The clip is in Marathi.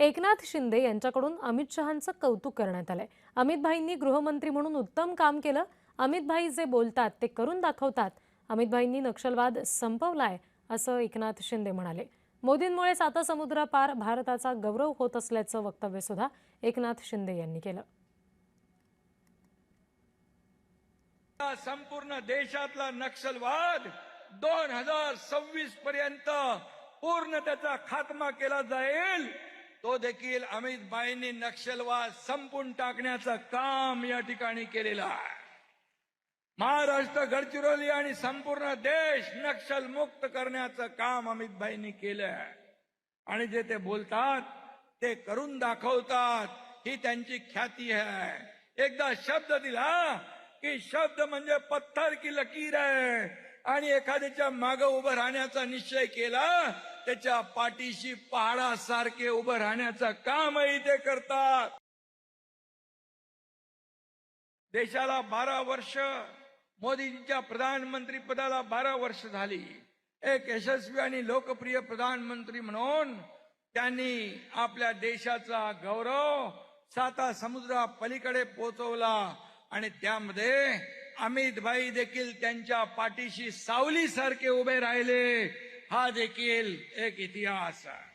एकनाथ शिंदे यांच्याकडून अमित शहांचं कौतुक करण्यात आलंय। अमित भाईंनी गृहमंत्री म्हणून उत्तम काम केलं। अमित भाई जे बोलतात ते करून दाखवतात। अमित भाईंनी नक्षलवाद संपवलाय असं एकनाथ शिंदे म्हणाले। मोदींमुळे साता समुद्रापार भारताचा गौरव होत असल्याचं वक्तव्य सुद्धा एकनाथ शिंदे यांनी केलं। संपूर्ण देशातला नक्षलवाद 2026 पर्यंत पूर्ण त्याचा खात्मा केला जाईल। तो देखील अमित भाईंनी नक्षलवाद संपून टाकण्याचं काम या ठिकाणी केलेलं आहे। महाराष्ट्र, गडचिरोली आणि संपूर्ण देश नक्षल मुक्त करण्याचं काम अमित भाईंनी केलं आणि जे ते बोलतात ते करून दाखवतात, ही त्यांची ख्याती आहे। एकदा शब्द दिला की शब्द म्हणजे पत्थर की लकीर आहे आणि एखाद्याच्या मागे उभं राहण्याचा निश्चय केला, त्याच्या पाठीशी पहाडासारखे उभं राहण्याचं कामही ते करतात। देशाला 12 वर्ष, मोदींच्या प्रधानमंत्री पदाला 12 वर्ष झाली। एक यशस्वी आणि लोकप्रिय प्रधानमंत्री म्हणून त्यांनी आपल्या देशाचा गौरव साता समुद्रा पलीकडे पोहोचवला आणि त्यामध्ये अमित भाई देखील त्यांच्या पाठीशी सावलीसारखे उभे राहिले। हा देखील एक इतिहास आहे।